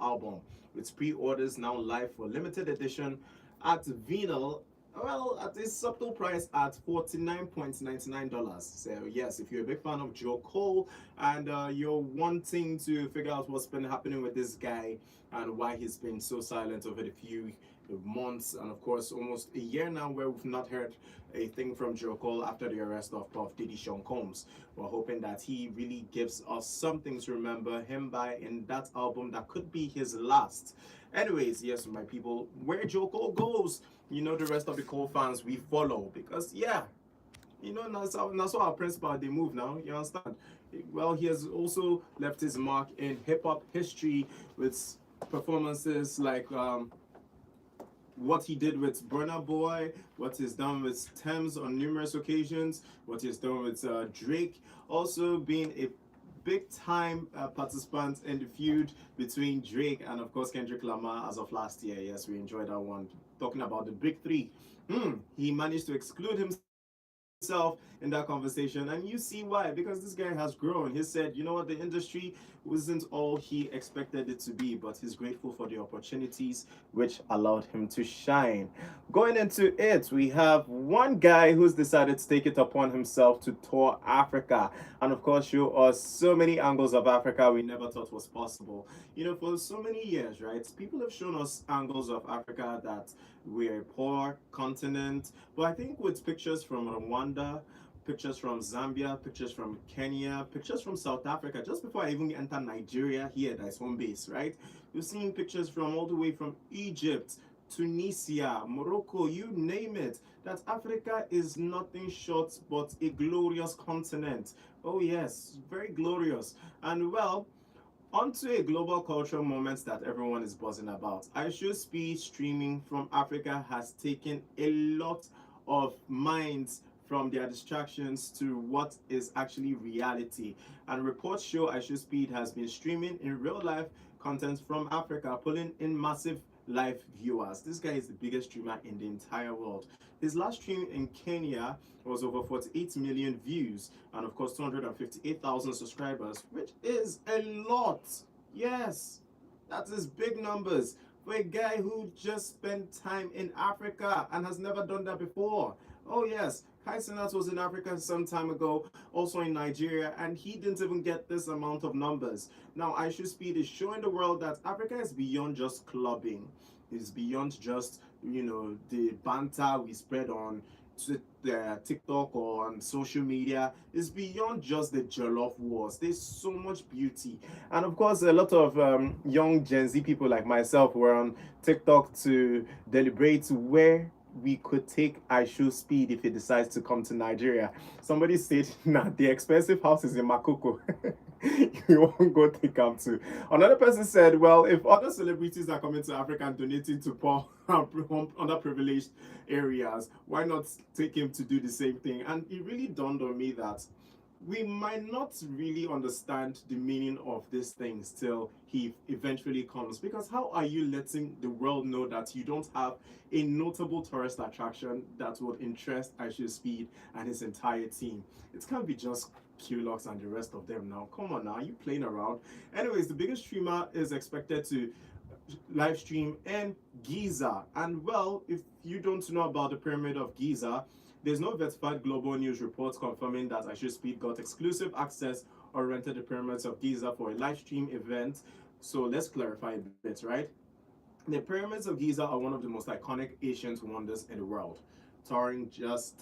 album. Its pre-orders now live for limited edition at vinyl, well, at a subtle price at $49.99. So yes, if you're a big fan of Joe Cole and you're wanting to figure out what's been happening with this guy and why he's been so silent over the few months and of course almost a year now where we've not heard a thing from Joe Cole after the arrest of Puff Diddy Sean Combs. We're hoping that he really gives us something to remember him by in that album that could be his last. Anyways, yes, my people, where Joe Cole goes, you know, the rest of the Cole fans we follow because yeah, you know, that's how our principal they move now. You understand? Well, he has also left his mark in hip hop history with performances like what he did with Burna Boy, what he's done with Thames on numerous occasions, what he's done with Drake, also being a big time participant in the feud between Drake and of course Kendrick Lamar as of last year. Yes, we enjoyed that one. Talking about the big three. He managed to exclude himself in that conversation, and you see why, because this guy has grown. He said, you know what, the industry wasn't all he expected it to be, but he's grateful for the opportunities which allowed him to shine. Going into it, we have one guy who's decided to take it upon himself to tour Africa and of course show us so many angles of Africa we never thought was possible. You know, for so many years, right, people have shown us angles of Africa that we're a poor continent, but I think with pictures from Rwanda, pictures from Zambia, pictures from Kenya, pictures from South Africa, just before I even enter Nigeria here, that's home base, right? We've seen pictures from all the way from Egypt, Tunisia, Morocco, you name it. That Africa is nothing short but a glorious continent. Oh yes, very glorious. And well, onto a global cultural moment that everyone is buzzing about. iShowSpeed streaming from Africa has taken a lot of minds from their distractions to what is actually reality. And reports show iShowSpeed has been streaming in real life content from Africa, pulling in massive live viewers. This guy is the biggest streamer in the entire world. His last stream in Kenya was over 48 million views and of course 258,000 subscribers, which is a lot. Yes, that is big numbers for a guy who just spent time in Africa and has never done that before. Oh yes, Kai Cenat was in Africa some time ago, also in Nigeria, and he didn't even get this amount of numbers. Now, iShowSpeed is showing the world that Africa is beyond just clubbing. It's beyond just, you know, the banter we spread on TikTok or on social media. Is beyond just the jollof wars. There's so much beauty, and of course, a lot of young Gen Z people like myself were on TikTok to deliberate where we could take iShowSpeed if he decides to come to Nigeria. Somebody said, "Nah, the expensive house is in Makoko." You won't go take him to. Another person said, well, if other celebrities are coming to Africa and donating to poor underprivileged areas, why not take him to do the same thing? And it really dawned on me that we might not really understand the meaning of these things till he eventually comes. Because how are you letting the world know that you don't have a notable tourist attraction that would interest iShowSpeed and his entire team? It can't be just QLox and the rest of them now. Come on now, are you playing around? Anyways, the biggest streamer is expected to live stream in Giza. And well, if you don't know about the Pyramid of Giza, there's no verified global news reports confirming that iShowSpeed got exclusive access or rented the Pyramids of Giza for a live stream event. So let's clarify a bit, right? The Pyramids of Giza are one of the most iconic ancient wonders in the world, towering just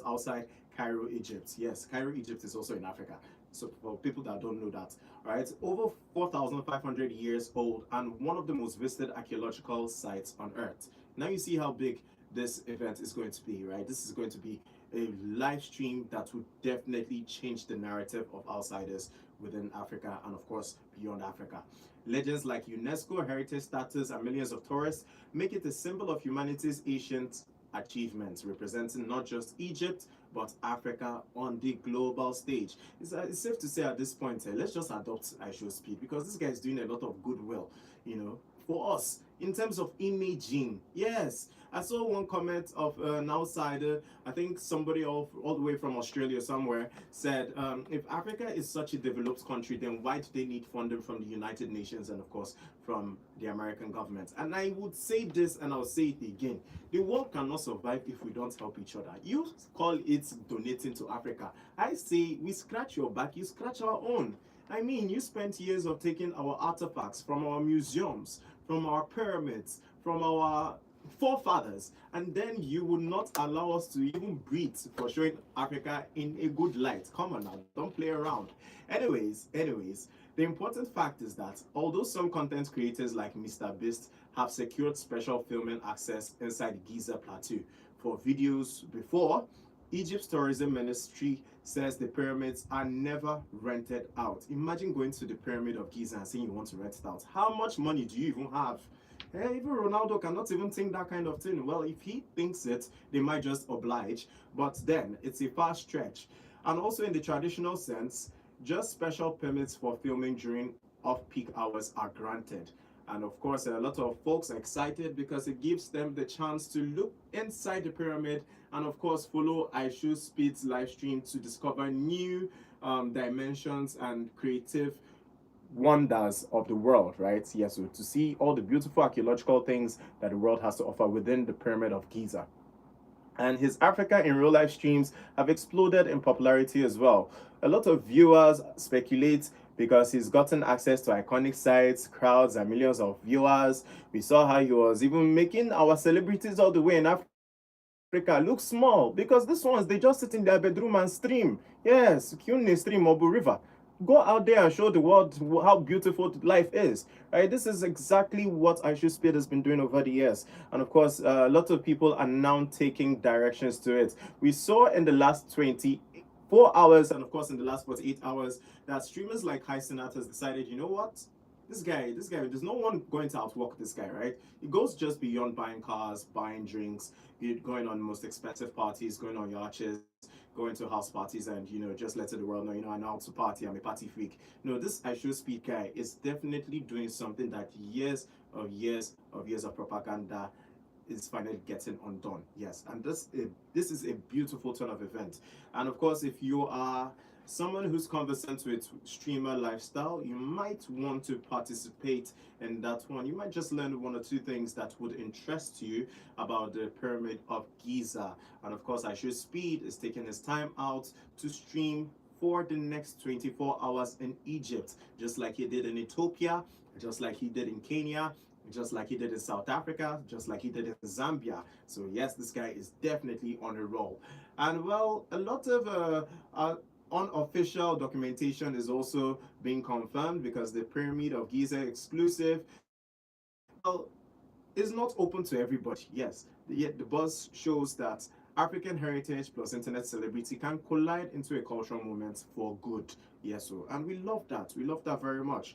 outside Cairo, Egypt. Yes, Cairo, Egypt is also in Africa. So for people that don't know that, right, over 4,500 years old and one of the most visited archaeological sites on Earth. Now you see how big this event is going to be, right? This is going to be a live stream that would definitely change the narrative of outsiders within Africa and of course beyond Africa. Legends like UNESCO heritage status and millions of tourists make it a symbol of humanity's ancient achievements, representing not just Egypt but Africa on the global stage. It's safe to say at this point, let's just adopt iShowSpeed because this guy is doing a lot of goodwill, you know, for us in terms of imaging. Yes, I saw one comment of an outsider. I think somebody all the way from Australia somewhere said, if Africa is such a developed country, then why do they need funding from the United Nations and, of course, from the American government? And I would say this and I'll say it again. The world cannot survive if we don't help each other. You call it donating to Africa. I say we scratch your back, you scratch our own. I mean, you spent years of taking our artifacts from our museums, from our pyramids, from our forefathers, and then you will not allow us to even breathe for showing Africa in a good light. Come on now, don't play around. Anyways, the important fact is that although some content creators like Mr. Beast have secured special filming access inside Giza Plateau for videos before, Egypt's tourism ministry says the pyramids are never rented out. Imagine going to the pyramid of Giza and saying you want to rent it out. How much money do you even have? Hey, even Ronaldo cannot even think that kind of thing. Well, if he thinks it, they might just oblige. But then it's a far stretch. And also in the traditional sense, just special permits for filming during off-peak hours are granted. And of course, a lot of folks are excited because it gives them the chance to look inside the pyramid and of course follow iShowSpeed's live stream to discover new dimensions and creative wonders of the world, right? Yes, so to see all the beautiful archaeological things that the world has to offer within the Pyramid of Giza. And his Africa in real life streams have exploded in popularity as well. A lot of viewers speculate because he's gotten access to iconic sites, crowds, and millions of viewers. We saw how he was even making our celebrities all the way in Africa look small because these ones they just sit in their bedroom and stream. Yes, Kyunne stream Obu River. Go out there and show the world how beautiful life is. Right? This is exactly what iShowSpeed has been doing over the years. And of course, a lot of people are now taking directions to it. We saw in the last 24 hours and of course in the last 48 hours that streamers like Hisenat has decided, you know what? This guy, there's no one going to outwork this guy, right? It goes just beyond buying cars, buying drinks, going on most expensive parties, going on yachts, going to house parties, and just letting the world know, I know how to party. I'm a party freak. No, this iShowSpeed guy is definitely doing something that years of propaganda is finally getting undone. Yes, and this is a beautiful turn of event. And of course, if you are someone who's conversant with streamer lifestyle, you might want to participate in that one. You might just learn one or two things that would interest you about the Pyramid of Giza. And of course, iShowSpeed is taking his time out to stream for the next 24 hours in Egypt, just like he did in Ethiopia, just like he did in Kenya, just like he did in South Africa, just like he did in Zambia. So yes, this guy is definitely on a roll. And well, a lot of unofficial documentation is also being confirmed because the Pyramid of Giza exclusive, well, is not open to everybody. Yes, yet the buzz shows that African heritage plus internet celebrity can collide into a cultural moment for good. Yes, so and we love that. We love that very much.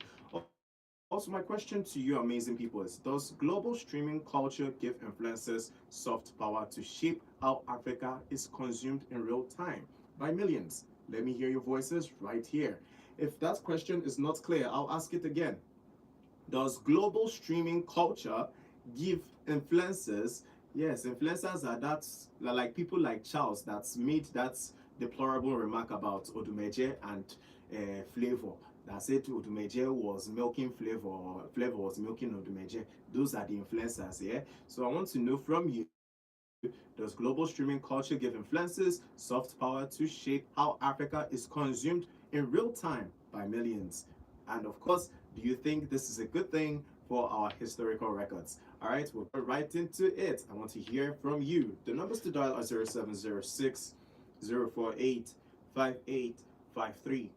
Also, my question to you, amazing people, is does global streaming culture give influencers soft power to shape how Africa is consumed in real time by millions? Let me hear your voices right here. If that question is not clear, I'll ask it again. Does global streaming culture give influencers, yes, influencers are like people like Charles that's made that deplorable remark about Odumeje and Flavor, that said Odumeje was milking Flavor or Flavor was milking Odumeje. Those are the influencers, yeah? So I want to know from you, does global streaming culture give influencers soft power to shape how Africa is consumed in real time by millions? And of course, do you think this is a good thing for our historical records? All right, we'll go right into it. I want to hear from you. The numbers to dial are 0706 048 5853.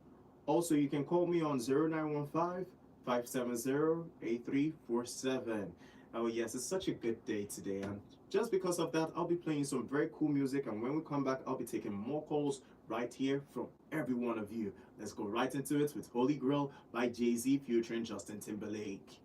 Also, you can call me on 0915 570 8347. Oh, yes, it's such a good day today. And just because of that, I'll be playing some very cool music. And when we come back, I'll be taking more calls right here from every one of you. Let's go right into it with Holy Grail by Jay-Z featuring Justin Timberlake.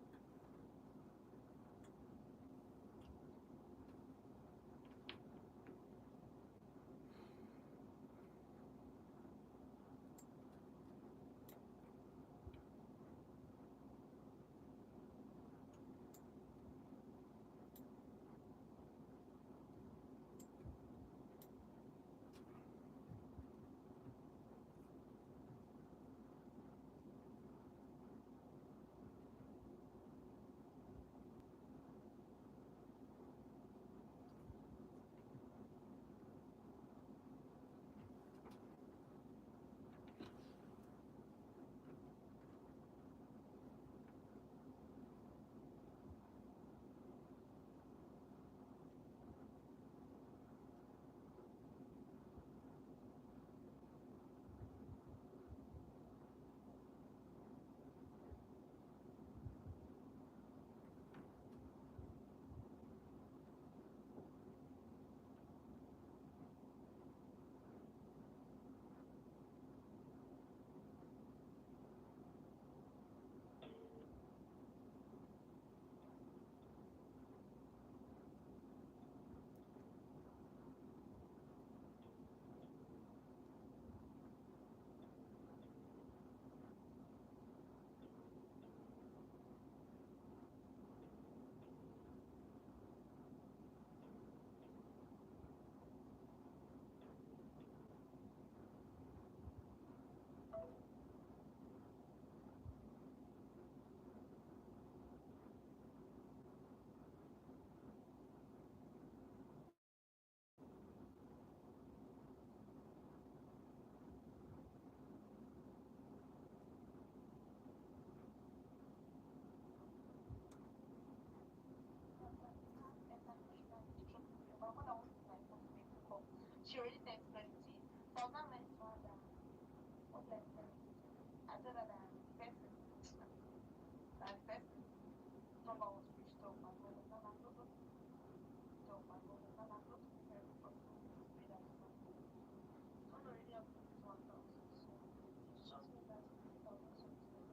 She already texted plenty. So I was not meant to her that what did I tell her? I told her that the person number was switched off and all of that. I'm not going to switch off and all of that. I'm going to prepare the person to pay that stuff. Someone already have to put 1,000. So she just made that 50,000 so it's better.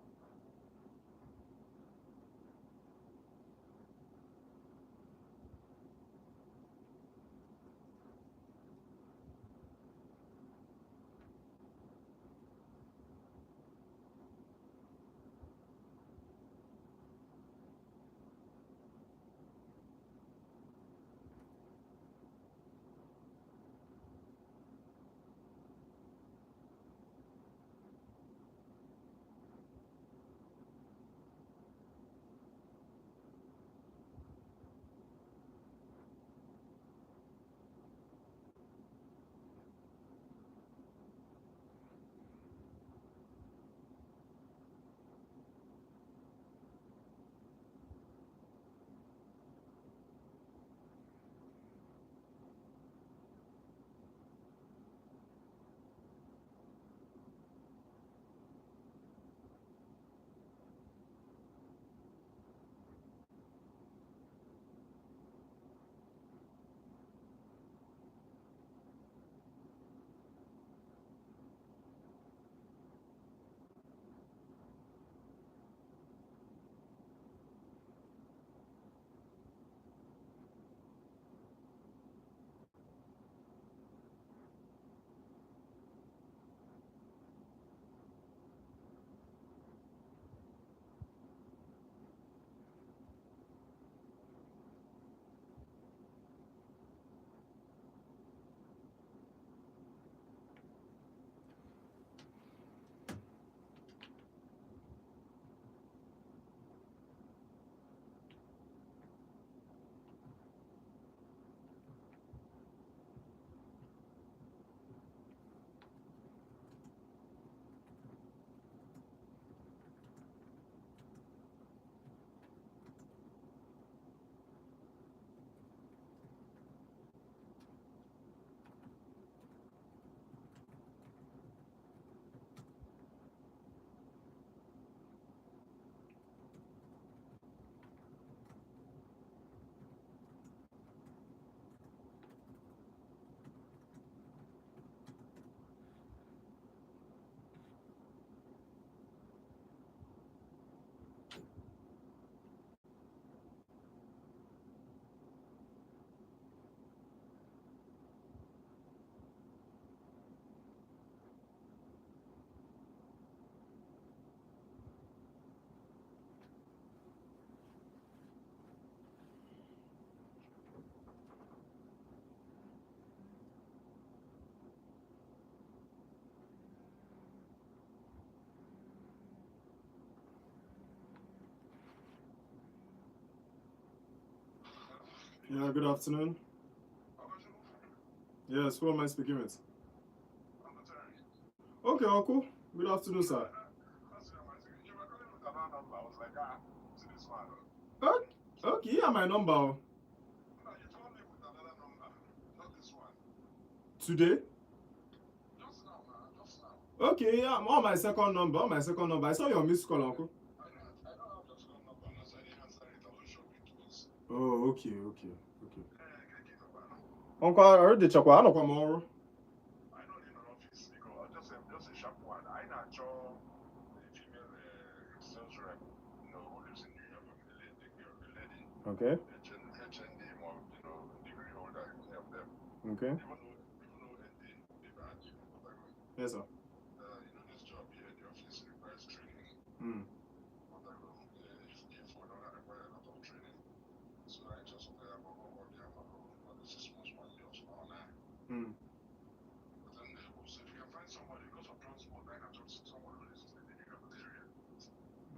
Yeah, good afternoon. Yes, who am I speaking with? Okay, Uncle. Good afternoon, sir. Okay, okay, yeah, my number today. Okay, yeah, I'm on my second number. On my second number. I saw your missed call, Uncle. Oh, okay, okay, okay. Uncle, I already check. I know tomorrow. Okay. Okay. Yes, sir. Hmm. Hmm.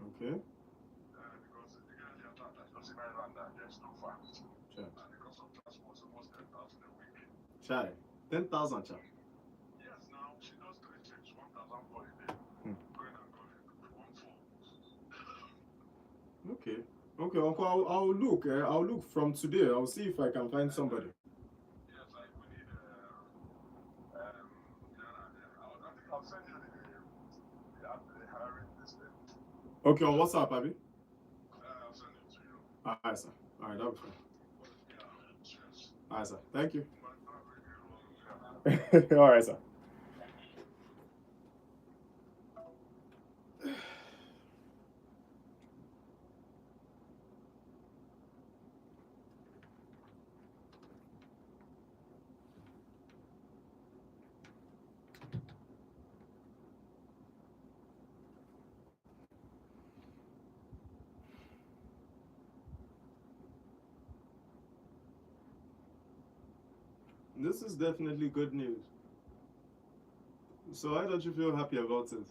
Okay. Sure. Chai. 10,000, chai. Hmm. Okay. Okay, Uncle, I'll look. I'll look from today. I'll see if I can find somebody. Okay, on WhatsApp, Abby. I'll send it to you. Alright, sir. Alright, that'll be fine. Yeah, cheers. Alright, sir. Thank you. But have a good one. Yeah. Alright, sir. This is definitely good news. So why don't you feel happy about it?